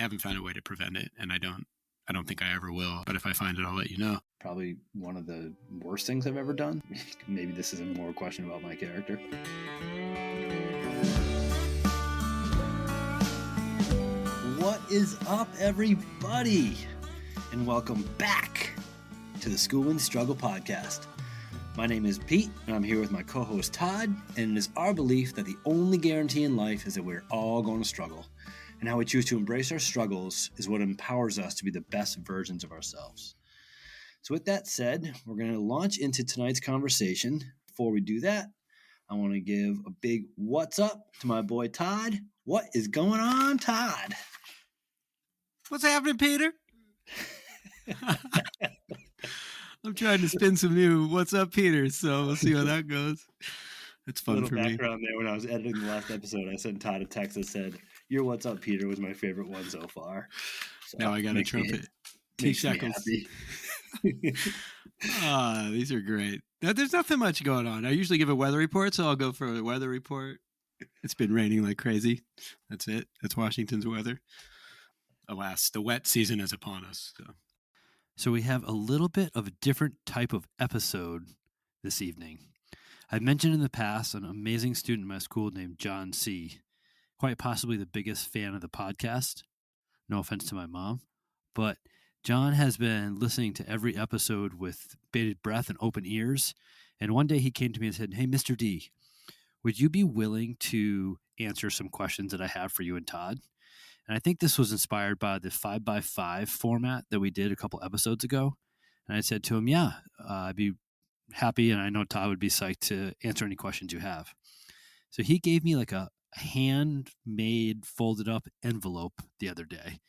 haven't found a way to prevent it, and I don't think I ever will. But if I find it, I'll let you know. Probably one of the worst things I've ever done. Maybe this is a more question about my character. What is up, everybody? And welcome back to the School and Struggle podcast. My name is Pete, and I'm here with my co-host Todd, and it is our belief that the only guarantee in life is that we're all going to struggle, and how we choose to embrace our struggles is what empowers us to be the best versions of ourselves. So with that said, we're going to launch into tonight's conversation. Before we do that, I want to give a big what's up to my boy Todd. What is going on, Todd? What's happening, Peter? I'm trying to spin some new "What's up, Peter?" So we'll see how that goes. It's fun for me. Little background there. When I was editing the last episode, I sent Todd a text that said, "Your What's Up, Peter" was my favorite one so far. So now I got a trumpet. T Shackles. These are great. Now, there's nothing much going on. I usually give a weather report, so I'll go for a weather report. It's been raining like crazy. That's it. That's Washington's weather. Alas, the wet season is upon us. So we have a little bit of a different type of episode this evening. I've mentioned in the past an amazing student in my school named John C., quite possibly the biggest fan of the podcast. No offense to my mom, but John has been listening to every episode with bated breath and open ears. And one day he came to me and said, "Hey, Mr. D, would you be willing to answer some questions that I have for you and Todd?" And I think this was inspired by the 5x5 format that we did a couple episodes ago. And I said to him, yeah, I'd be happy. And I know Todd would be psyched to answer any questions you have. So he gave me like a handmade folded up envelope the other day.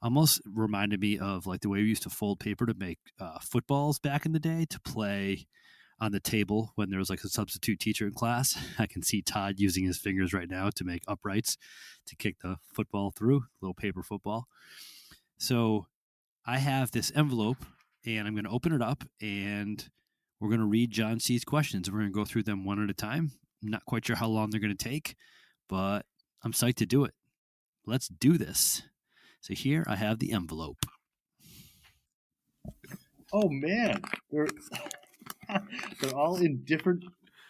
Almost reminded me of like the way we used to fold paper to make footballs back in the day to play on the table when there was like a substitute teacher in class. I can see Todd using his fingers right now to make uprights to kick the football through, little paper football. So I have this envelope and I'm going to open it up and we're going to read John C.'s questions. We're going to go through them one at a time. I'm not quite sure how long they're going to take, but I'm psyched to do it. Let's do this. So here I have the envelope. Oh man, they're all in different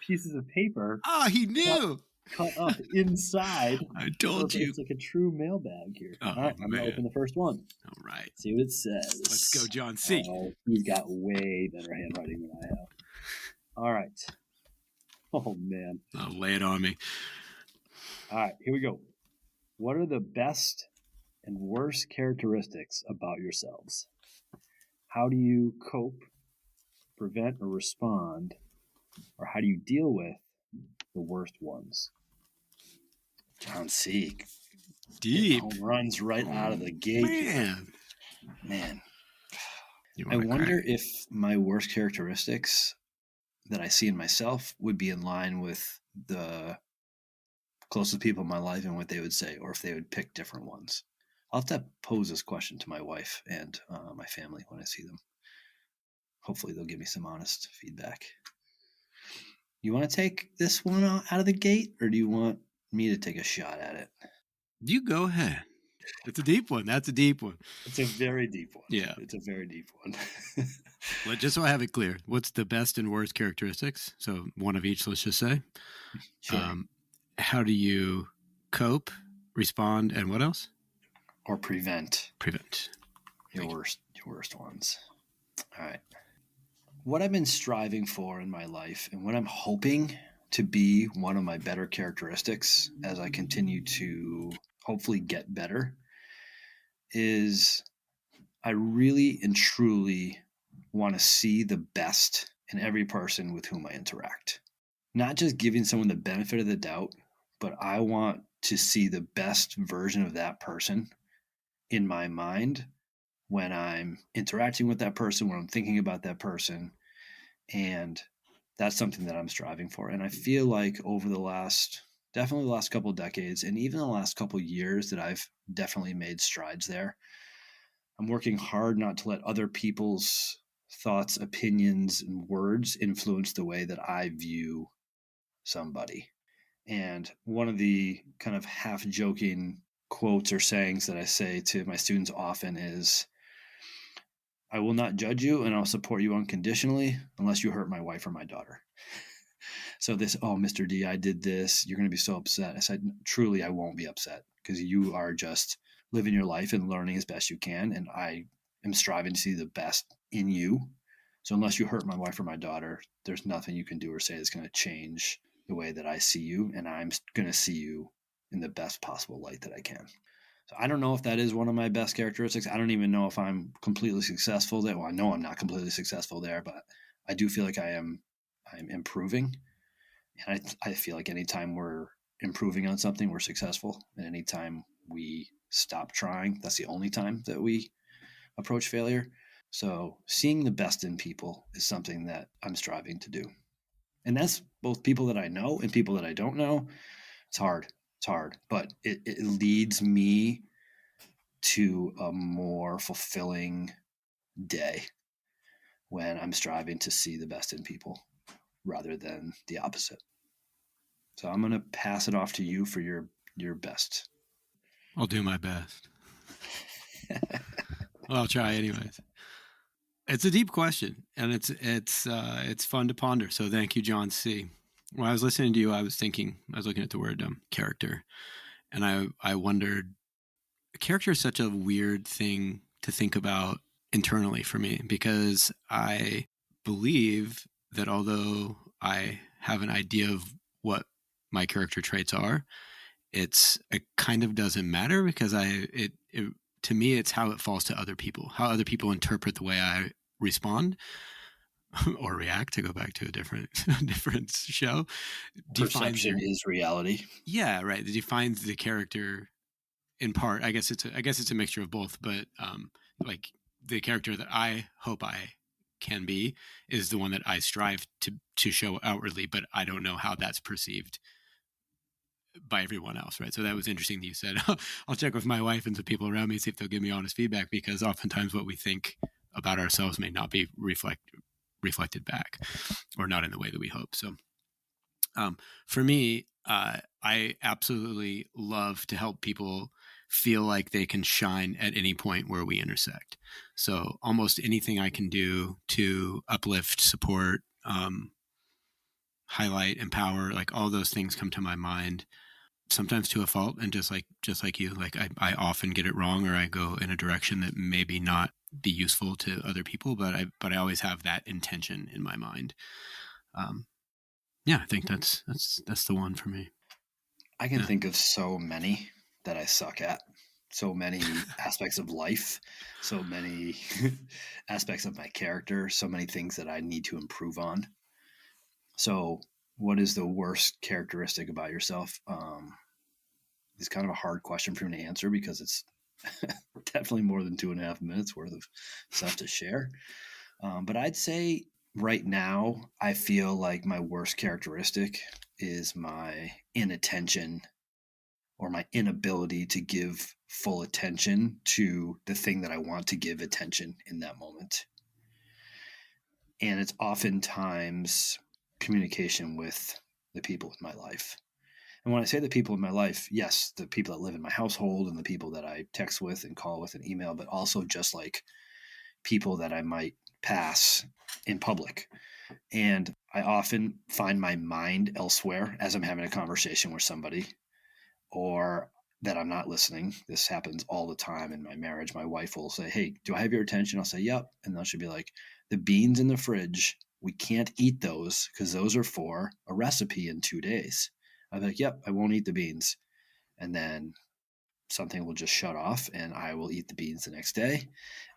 pieces of paper. Oh, he knew. Cut up inside. I told you. It's like a true mailbag here. Oh, all right, I'm going to open the first one. All right. See what it says. Let's go, John C. Oh, he's got way better handwriting than I have. All right. Oh, man. Oh, lay it on me. All right, here we go. What are the best and worst characteristics about yourselves? How do you cope, prevent, or respond, or how do you deal with the worst ones? John C. Deep. Home runs right out of the gate. Man. I wonder if my worst characteristics that I see in myself would be in line with the closest people in my life and what they would say, or if they would pick different ones. I'll have to pose this question to my wife and my family when I see them. Hopefully they'll give me some honest feedback. You want to take this one out of the gate, or do you want me to take a shot at it? You go ahead. It's a deep one. That's a deep one. It's a very deep one. Yeah. It's a very deep one. Well, just so I have it clear, what's the best and worst characteristics? So one of each, let's just say. Sure. How do you cope, respond, and what else? Or prevent. Your worst ones. All right. What I've been striving for in my life and what I'm hoping to be one of my better characteristics as I continue to hopefully get better is I really and truly want to see the best in every person with whom I interact. Not just giving someone the benefit of the doubt, but I want to see the best version of that person in my mind when I'm interacting with that person, when I'm thinking about that person. And that's something that I'm striving for. And I feel like over definitely the last couple of decades, and even the last couple of years, that I've definitely made strides there. I'm working hard not to let other people's thoughts, opinions, and words influence the way that I view somebody. And one of the kind of half joking quotes or sayings that I say to my students often is, I will not judge you and I'll support you unconditionally unless you hurt my wife or my daughter. So this, oh, Mr. D, I did this. You're going to be so upset. I said, truly, I won't be upset because you are just living your life and learning as best you can. And I am striving to see the best in you. So unless you hurt my wife or my daughter, there's nothing you can do or say that's going to change the way that I see you. And I'm going to see you in the best possible light that I can. So I don't know if that is one of my best characteristics. I don't even know if I'm completely successful there. Well, I know I'm not completely successful there, but I do feel like I'm improving. And I feel like anytime we're improving on something, we're successful. And anytime we stop trying, that's the only time that we approach failure. So seeing the best in people is something that I'm striving to do. And that's both people that I know and people that I don't know. It's hard. It's hard, but it leads me to a more fulfilling day when I'm striving to see the best in people rather than the opposite. So I'm going to pass it off to you for your best. I'll do my best. Well, I'll try anyways. It's a deep question, and it's fun to ponder. So thank you, John C. When I was listening to you, I was looking at the word character, and I wondered, character is such a weird thing to think about internally for me, because I believe that although I have an idea of what my character traits are, it kind of doesn't matter, because to me, it's how it falls to other people, how other people interpret the way I respond or react, to go back to a different show. Perception is reality. Yeah, right. It defines the character in part. I guess it's a mixture of both, but like the character that I hope I can be is the one that I strive to show outwardly, but I don't know how that's perceived by everyone else, right? So that was interesting that you said, I'll check with my wife and the people around me, see if they'll give me honest feedback, because oftentimes what we think about ourselves may not be reflected back, or not in the way that we hope. So for me, I absolutely love to help people feel like they can shine at any point where we intersect. So almost anything I can do to uplift, support, highlight, empower, like all those things come to my mind, sometimes to a fault. And just like you, like I often get it wrong, or I go in a direction that maybe not be useful to other people, but I always have that intention in my mind. Yeah, I think that's the one for me. I can think of so many that I suck at, so many aspects of life, so many aspects of my character, so many things that I need to improve on. So what is the worst characteristic about yourself? It's kind of a hard question for me to answer, because it's definitely more than 2.5 minutes worth of stuff to share. But I'd say right now, I feel like my worst characteristic is my inattention, or my inability to give full attention to the thing that I want to give attention in that moment. And it's oftentimes communication with the people in my life. And when I say the people in my life, yes, the people that live in my household and the people that I text with and call with and email, but also just like people that I might pass in public. And I often find my mind elsewhere as I'm having a conversation with somebody, or that I'm not listening. This happens all the time in my marriage. My wife will say, "Hey, do I have your attention?" I'll say, "Yep." And then she'll be like, "The beans in the fridge, we can't eat those because those are for a recipe in 2 days." I'll be like, "Yep, I won't eat the beans." And then something will just shut off and I will eat the beans the next day.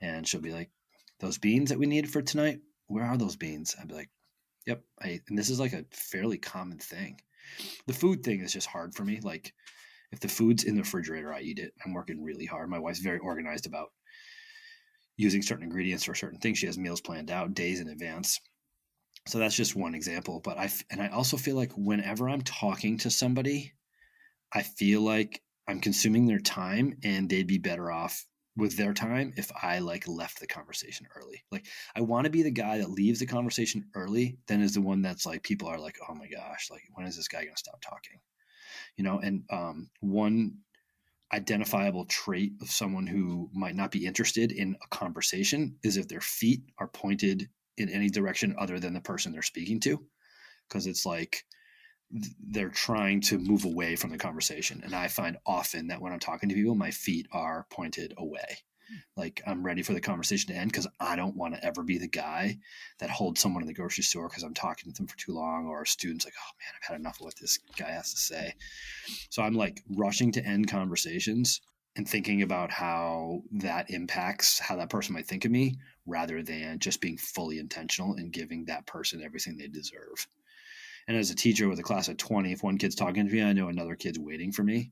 And she'll be like, "Those beans that we needed for tonight, where are those beans?" I'd be like, "Yep, I ate." And this is like a fairly common thing. The food thing is just hard for me. Like, if the food's in the refrigerator, I eat it. I'm working really hard. My wife's very organized about using certain ingredients for certain things. She has meals planned out days in advance. So that's just one example. But I also feel like whenever I'm talking to somebody, I feel like I'm consuming their time, and they'd be better off with their time if I like left the conversation early. Like, I want to be the guy that leaves the conversation early, then is the one that's like, people are like, "Oh my gosh, like, when is this guy going to stop talking?" And one identifiable trait of someone who might not be interested in a conversation is if their feet are pointed in any direction other than the person they're speaking to, because it's like they're trying to move away from the conversation. And I find often that when I'm talking to people, my feet are pointed away. Like I'm ready for the conversation to end because I don't want to ever be the guy that holds someone in the grocery store because I'm talking to them for too long, or a student's like, oh man, I've had enough of what this guy has to say. So I'm like rushing to end conversations and thinking about how that impacts how that person might think of me rather than just being fully intentional and giving that person everything they deserve. And as a teacher with a class of 20, if one kid's talking to me, I know another kid's waiting for me.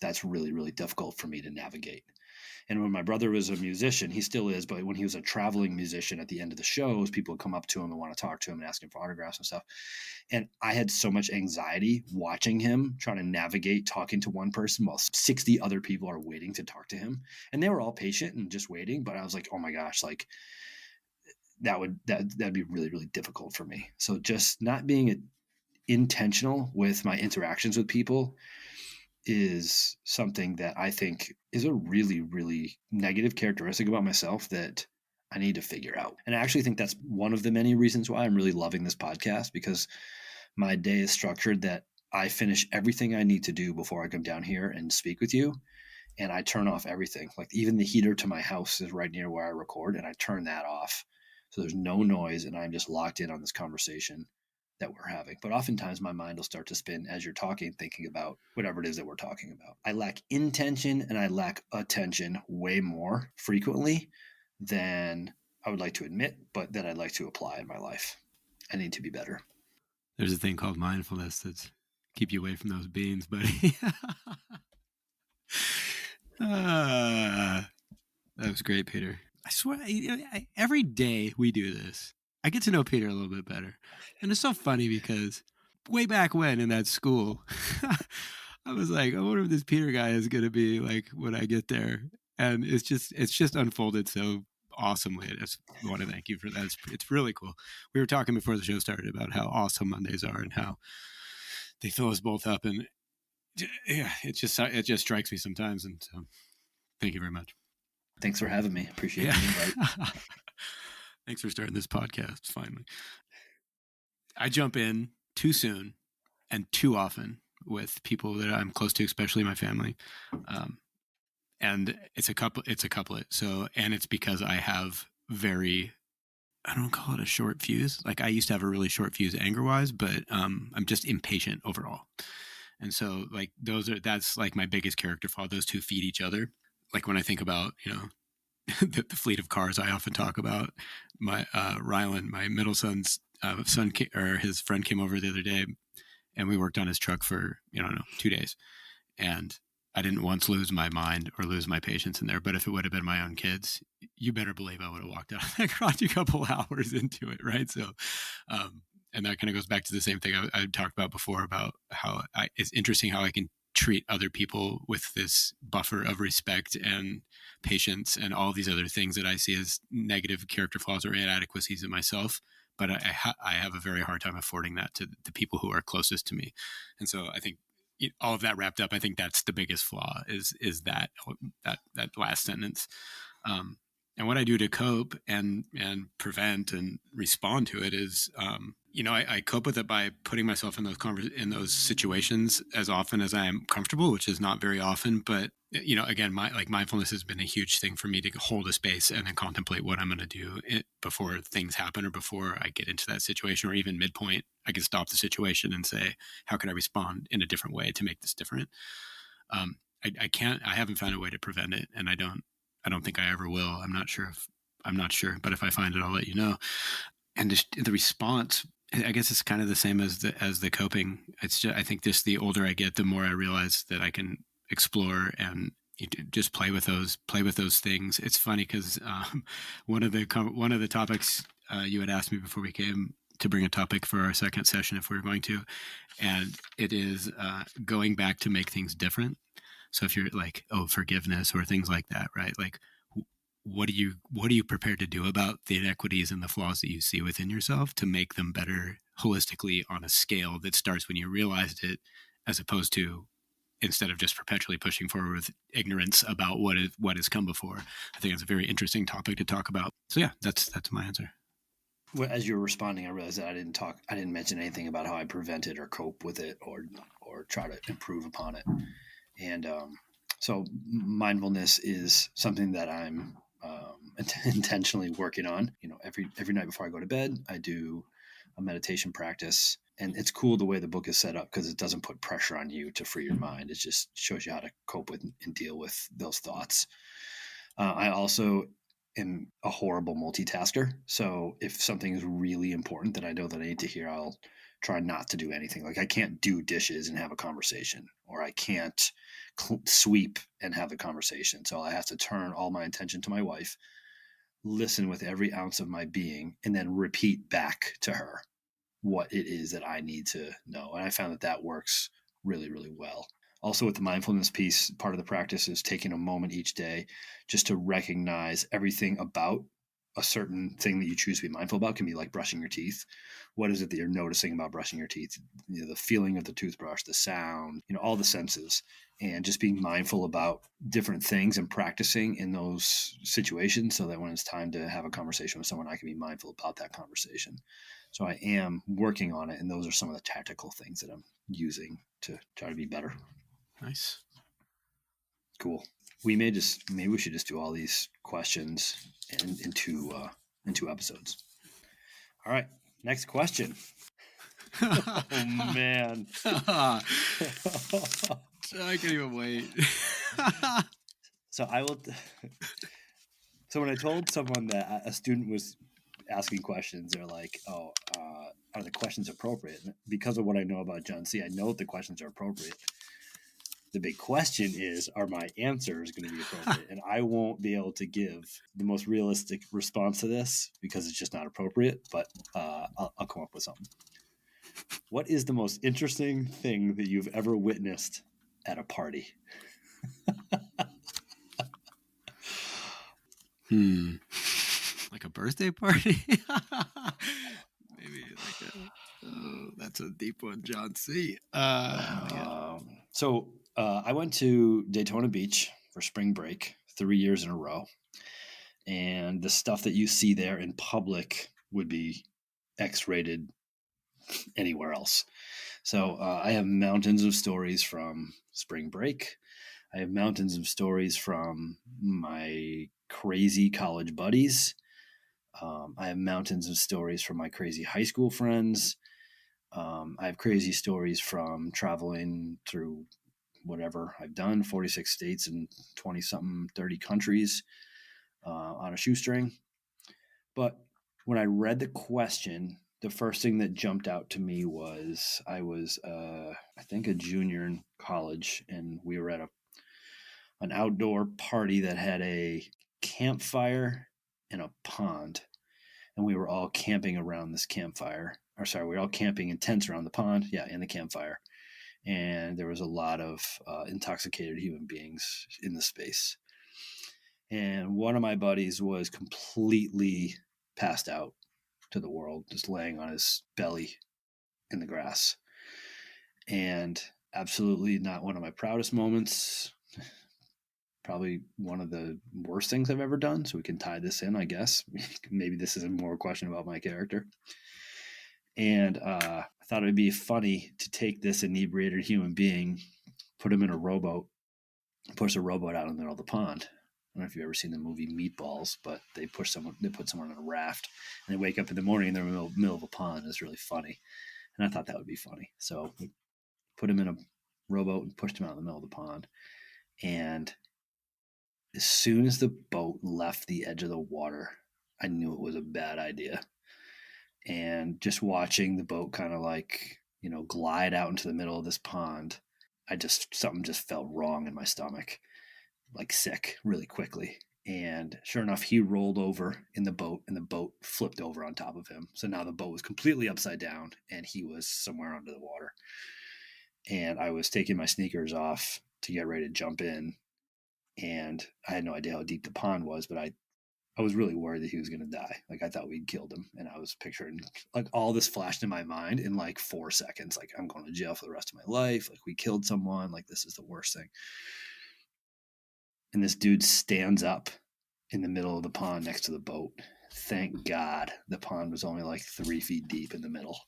That's really, really difficult for me to navigate. And when my brother was a musician, he still is, but when he was a traveling musician at the end of the shows, people would come up to him and want to talk to him and ask him for autographs and stuff. And I had so much anxiety watching him trying to navigate talking to one person while 60 other people are waiting to talk to him. And they were all patient and just waiting. But I was like, oh my gosh, like that'd be really, really difficult for me. So just not being intentional with my interactions with people is something that I think is a really, really negative characteristic about myself that I need to figure out. And I actually think that's one of the many reasons why I'm really loving this podcast, because my day is structured that I finish everything I need to do before I come down here and speak with you. And I turn off everything. Like even the heater to my house is right near where I record, and I turn that off. So there's no noise, and I'm just locked in on this conversation that we're having. But oftentimes my mind will start to spin as you're talking, thinking about whatever it is that we're talking about. I lack intention and I lack attention way more frequently than I would like to admit, but that I'd like to apply in my life. I need to be better. There's a thing called mindfulness that's keep you away from those beans, buddy. That was great, Peter. I swear, every day we do this, I get to know Peter a little bit better. And it's so funny because way back when in that school, I was like, I wonder if this Peter guy is going to be like when I get there. And it's just unfolded so awesomely. I just want to thank you for that. It's really cool. We were talking before the show started about how awesome Mondays are and how they fill us both up. And yeah, it just strikes me sometimes. And so thank you very much. Thanks for having me. Appreciate the invite. Thanks for starting this podcast, finally. I jump in too soon and too often with people that I'm close to, especially my family. And it's a couplet. So, and it's because I have I don't call it a short fuse. Like I used to have a really short fuse anger-wise, but I'm just impatient overall. And so like that's like my biggest character flaw. Those two feed each other. Like when I think about, the fleet of cars I often talk about, my Rylan, my middle son's son or his friend came over the other day, and we worked on his truck for 2 days, and I didn't once lose my mind or lose my patience in there. But if it would have been my own kids, you better believe I would have walked out of that garage a couple hours into it, right? So, and that kind of goes back to the same thing I talked about before about how it's interesting how I can treat other people with this buffer of respect and patience and all these other things that I see as negative character flaws or inadequacies in myself. But I have a very hard time affording that to the people who are closest to me. And so I think all of that wrapped up, I think that's the biggest flaw is that last sentence. And what I do to cope and prevent and respond to it is, I cope with it by putting myself in those situations as often as I am comfortable, which is not very often. But again, mindfulness has been a huge thing for me to hold a space and then contemplate what I'm going to do before things happen or before I get into that situation, or even midpoint. I can stop the situation and say, how can I respond in a different way to make this different? I haven't found a way to prevent it, and I don't think I ever will. I'm not sure, but if I find it, I'll let you know. And the response, I guess it's kind of the same as the coping. It's just, I think just the older I get, the more I realize that I can explore and just play with those things. It's funny because one of the topics you had asked me before we came to bring a topic for our second session, if we were going to, and it is going back to make things different. So if you're like, forgiveness or things like that, right? Like, what are you prepared to do about the inequities and the flaws that you see within yourself to make them better holistically on a scale that starts when you realized it, as opposed to instead of just perpetually pushing forward with ignorance about what has come before. I think it's a very interesting topic to talk about. So yeah, that's my answer. Well, as you were responding, I realized that I didn't mention anything about how I prevent it or cope with it or try to improve upon it. And so mindfulness is something that I'm intentionally working on. Every night before I go to bed, I do a meditation practice. And it's cool the way the book is set up because it doesn't put pressure on you to free your mind. It just shows you how to cope with and deal with those thoughts. I also am a horrible multitasker. So if something is really important that I know that I need to hear, I'll try not to do anything. Like I can't do dishes and have a conversation, or I can't sweep and have a conversation. So I have to turn all my attention to my wife, listen with every ounce of my being, and then repeat back to her what it is that I need to know. And I found that works really, really well. Also, with the mindfulness piece, part of the practice is taking a moment each day just to recognize everything about a certain thing that you choose to be mindful about. Can be like brushing your teeth. What is it that you're noticing about brushing your teeth? The feeling of the toothbrush, the sound, all the senses, and just being mindful about different things and practicing in those situations so that when it's time to have a conversation with someone, I can be mindful about that conversation. So I am working on it, and those are some of the tactical things that I'm using to try to be better. Nice. Cool. Maybe we should just do all these questions in two episodes. All right. Next question. Oh man. I can't even wait. So when I told someone that a student was asking questions, they're like, "Oh, are the questions appropriate?" And because of what I know about John C., I know that the questions are appropriate. The big question is, are my answers going to be appropriate? And I won't be able to give the most realistic response to this because it's just not appropriate, but I'll come up with something. What is the most interesting thing that you've ever witnessed at a party? Like a birthday party? Maybe that's a deep one, John C. So I went to Daytona Beach for spring break 3 years in a row. And the stuff that you see there in public would be X-rated anywhere else. So I have mountains of stories from spring break. I have mountains of stories from my crazy college buddies. I have mountains of stories from my crazy high school friends. I have crazy stories from traveling through whatever I've done, 46 states and 20-something, 30 countries on a shoestring. But when I read the question, the first thing that jumped out to me was I was, I think, a junior in college, and we were at an outdoor party that had a campfire and a pond, and we were all camping around this campfire. Or sorry, we were all camping in tents around the pond, and the campfire. And there was a lot of intoxicated human beings in the space. And one of my buddies was completely passed out to the world, just laying on his belly in the grass. And absolutely not one of my proudest moments. Probably one of the worst things I've ever done. So we can tie this in, I guess. Maybe this is more a question about my character. And I thought it would be funny to take this inebriated human being, put him in a rowboat, push a rowboat out in the middle of the pond. I don't know if you've ever seen the movie Meatballs, but they put someone on a raft, and they wake up in the morning and they're in the middle of a pond. It's really funny. And I thought that would be funny. So we put him in a rowboat and pushed him out in the middle of the pond. And as soon as the boat left the edge of the water, I knew it was a bad idea. And just watching the boat kind of glide out into the middle of this pond, something just felt wrong in my stomach, like sick really quickly. And sure enough, he rolled over in the boat, and the boat flipped over on top of him. So now the boat was completely upside down, and he was somewhere under the water. And I was taking my sneakers off to get ready to jump in, and I had no idea how deep the pond was, but I I was really worried that he was going to die. Like, I thought we'd killed him. And I was picturing, like, all this flashed in my mind in like 4 seconds. Like, I'm going to jail for the rest of my life. Like, we killed someone. Like, this is the worst thing. And this dude stands up in the middle of the pond next to the boat. Thank God the pond was only like 3 feet deep in the middle.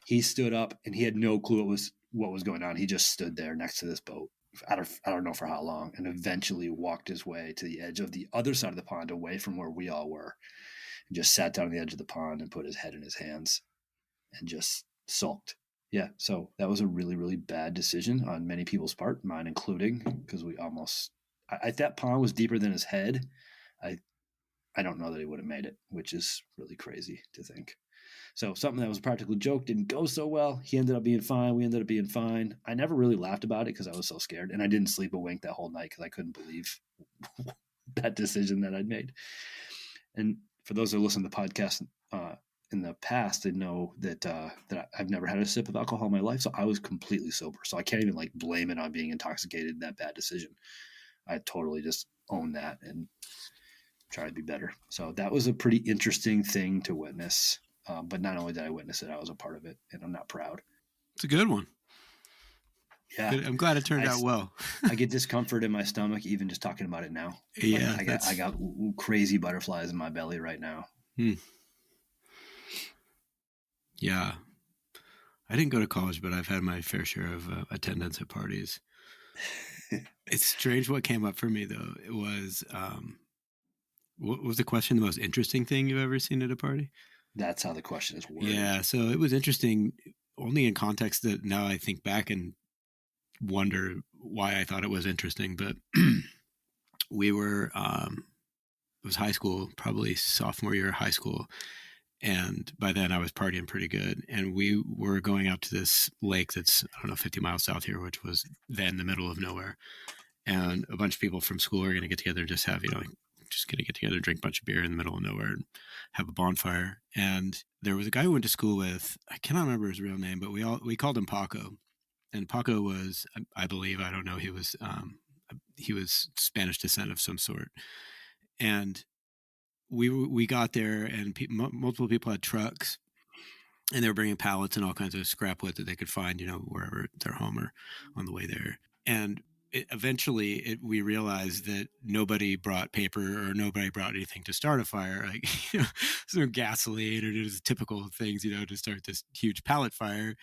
He stood up and he had no clue what was going on. He just stood there next to this boat. I don't know for how long, and eventually walked his way to the edge of the other side of the pond, away from where we all were, and just sat down on the edge of the pond and put his head in his hands and just sulked. Yeah, so that was a really, really bad decision on many people's part, mine including, because we almost that pond was deeper than his head. I don't know that he would have made it, which is really crazy to think. So something that was a practical joke didn't go so well. He ended up being fine. We ended up being fine. I never really laughed about it because I was so scared. And I didn't sleep a wink that whole night because I couldn't believe that decision that I'd made. And for those who listen to the podcast in the past, they know that I've never had a sip of alcohol in my life. So I was completely sober. So I can't even like blame it on being intoxicated, that bad decision. I totally just own that and try to be better. So that was a pretty interesting thing to witness. But not only did I witness it, I was a part of it, and I'm not proud. It's a good one. Yeah. Good. I'm glad it turned out well. I get discomfort in my stomach even just talking about it now. Yeah. Like I got crazy butterflies in my belly right now. Yeah. I didn't go to college, but I've had my fair share of attendance at parties. It's strange what came up for me, though. It was, what was the question? The most interesting thing you've ever seen at a party? That's how the question is worded. Yeah. So it was interesting only in context that now I think back and wonder why I thought it was interesting. But we were, it was high school, probably sophomore year of high school. And by then I was partying pretty good. And we were going out to this lake that's, 50 miles south here, which was then the middle of nowhere. And a bunch of people from school are going to get together and just have, just going to get together, drink a bunch of beer in the middle of nowhere and have a bonfire. And there was a guy who went to school with, I cannot remember his real name, but we called him Paco. And Paco was, I believe, I don't know, he was Spanish descent of some sort. And we got there and multiple people had trucks and they were bringing pallets and all kinds of scrap wood that they could find, wherever their home or on the way there. And eventually we realized that nobody brought paper or nobody brought anything to start a fire. Like, there's no gasoline or there's typical things, to start this huge pallet fire.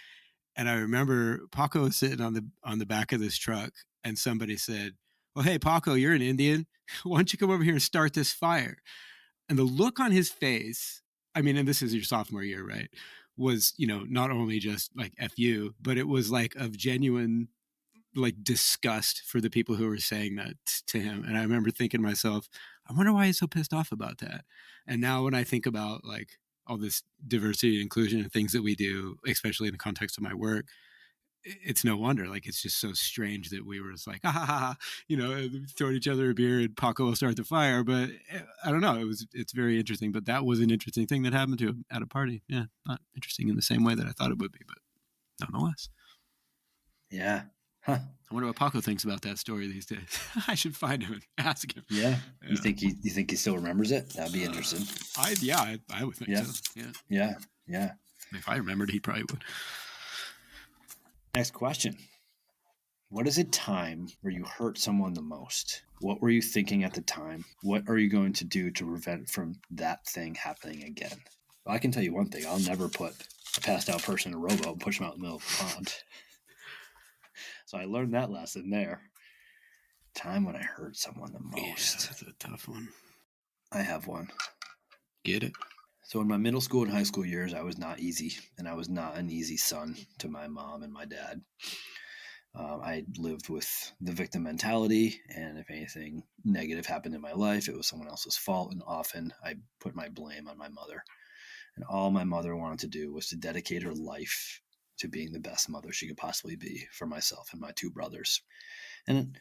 And I remember Paco was sitting on the back of this truck and somebody said, "Well, hey, Paco, you're an Indian. Why don't you come over here and start this fire?" And the look on his face, and this is your sophomore year, right? Was, not only just like F you, but it was like of genuine like disgust for the people who were saying that to him. And I remember thinking to myself, I wonder why he's so pissed off about that. And now when I think about like all this diversity and inclusion and things that we do, especially in the context of my work, it's no wonder. Like, it's just so strange that we were just like, throwing each other a beer and Paco will start the fire. But I don't know. It's very interesting. But that was an interesting thing that happened to him at a party. Yeah. Not interesting in the same way that I thought it would be, but nonetheless. Yeah. Huh. I wonder what Paco thinks about that story these days. I should find him and ask him. Yeah. You think he still remembers it? That'd be interesting. I would think so. Yeah. Yeah. If I remembered, he probably would. Next question. What is a time where you hurt someone the most? What were you thinking at the time? What are you going to do to prevent from that thing happening again? Well, I can tell you one thing. I'll never put a passed out person in a rowboat and push them out in the middle of the pond. So I learned that lesson there. Time when I hurt someone the most. Yeah, that's a tough one. I have one. Get it? So in my middle school and high school years, I was not easy, and I was not an easy son to my mom and my dad. I lived with the victim mentality, and if anything negative happened in my life, it was someone else's fault, and often I put my blame on my mother. And all my mother wanted to do was to dedicate her life to being the best mother she could possibly be for myself and my 2 brothers. And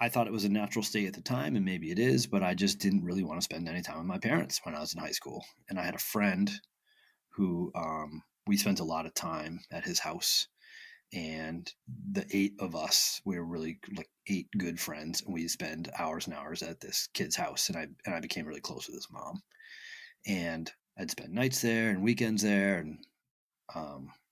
I thought it was a natural state at the time, and maybe it is, but I just didn't really want to spend any time with my parents when I was in high school. And I had a friend who we spent a lot of time at his house. And the 8 of us, we were really like 8 good friends, and we spend hours and hours at this kid's house. And I became really close with his mom, and I'd spend nights there and weekends there and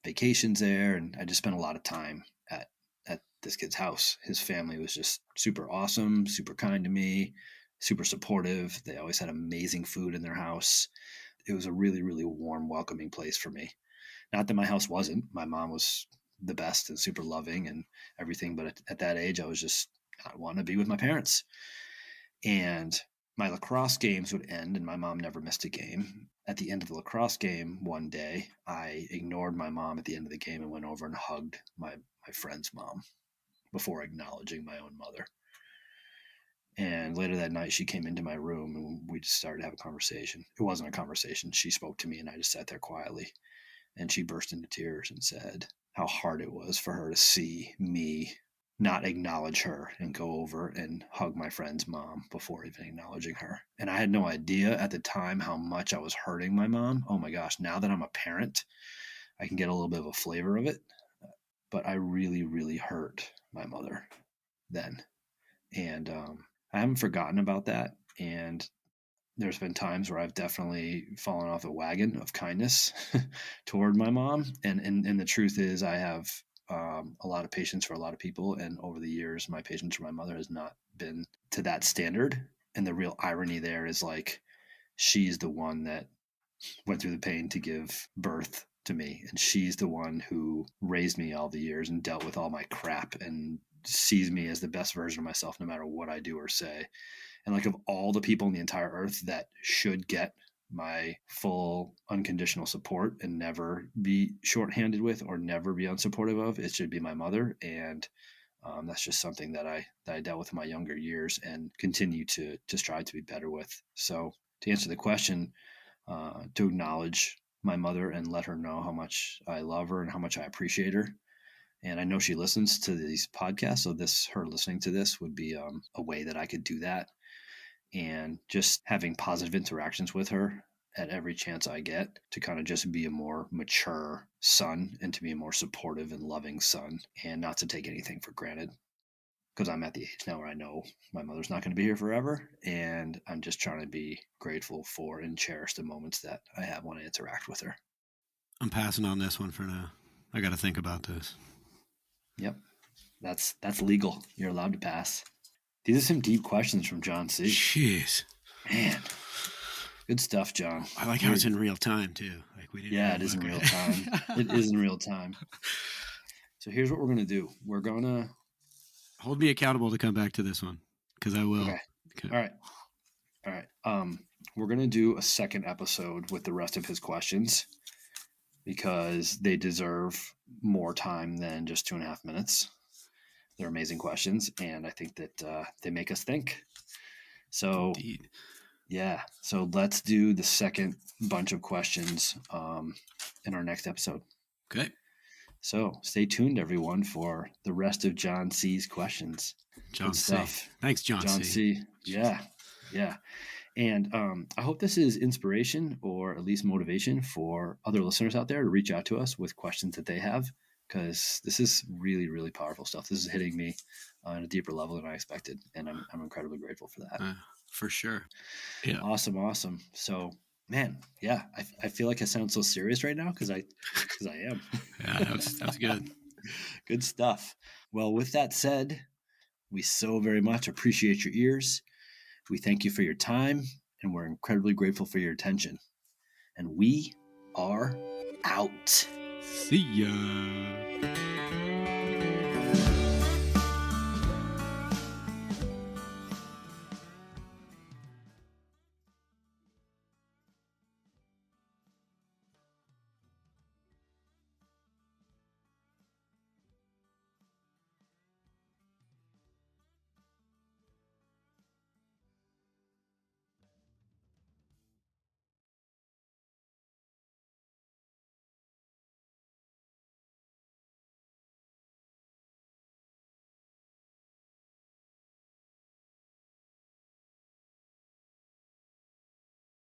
vacations there. And I just spent a lot of time at this kid's house. His family was just super awesome, super kind to me, super supportive. They always had amazing food in their house. It was a really, really warm, welcoming place for me. Not that my house wasn't. My mom was the best and super loving and everything. But at that age, I wanted to be with my parents. And my lacrosse games would end, and my mom never missed a game. At the end of the lacrosse game one day, I ignored my mom at the end of the game and went over and hugged my friend's mom before acknowledging my own mother. And later that night, she came into my room and we just started to have a conversation. It wasn't a conversation. She spoke to me and I just sat there quietly. And she burst into tears and said how hard it was for her to see me not acknowledge her and go over and hug my friend's mom before even acknowledging her. And I had no idea at the time how much I was hurting my mom. Oh my gosh, now that I'm a parent, I can get a little bit of a flavor of it. But I really, really hurt my mother then. And I haven't forgotten about that. And there's been times where I've definitely fallen off a wagon of kindness toward my mom. And the truth is I have a lot of patience for a lot of people. And over the years, my patience for my mother has not been to that standard. And the real irony there is like, she's the one that went through the pain to give birth to me. And she's the one who raised me all the years and dealt with all my crap and sees me as the best version of myself, no matter what I do or say. And like, of all the people on the entire earth that should get my full unconditional support and never be shorthanded with or never be unsupportive of, it should be my mother. And that's just something that I dealt with in my younger years and continue to strive to be better with. So to answer the question, to acknowledge my mother and let her know how much I love her and how much I appreciate her. And I know she listens to these podcasts, so her listening to this would be a way that I could do that. And just having positive interactions with her at every chance I get to kind of just be a more mature son and to be a more supportive and loving son and not to take anything for granted. Because I'm at the age now where I know my mother's not going to be here forever. And I'm just trying to be grateful for and cherish the moments that I have when I interact with her. I'm passing on this one for now. I got to think about this. Yep. That's legal. You're allowed to pass. These are some deep questions from John C. Jeez. Man. Good stuff, John. I like how it's in real time, too. Like we didn't. Yeah, it is in real time. It is in real time. So here's what we're going to do. We're going to... Hold me accountable to come back to this one, because I will. Okay. All right. We're going to do a second episode with the rest of his questions because they deserve more time than just 2.5 minutes. They're amazing questions, and I think that they make us think. So, indeed. Yeah. So let's do the second bunch of questions in our next episode. Okay. So stay tuned, everyone, for the rest of John C's questions. John C. Thanks, John C. Yeah. And I hope this is inspiration or at least motivation for other listeners out there to reach out to us with questions that they have, because this is really, really powerful stuff. This is hitting me on a deeper level than I expected, and I'm incredibly grateful for that. For sure. Yeah. Awesome. So, man, yeah, I feel like I sound so serious right now because I am. Yeah, that's good. Good stuff. Well, with that said, we so very much appreciate your ears. We thank you for your time, and we're incredibly grateful for your attention. And we are out. See ya.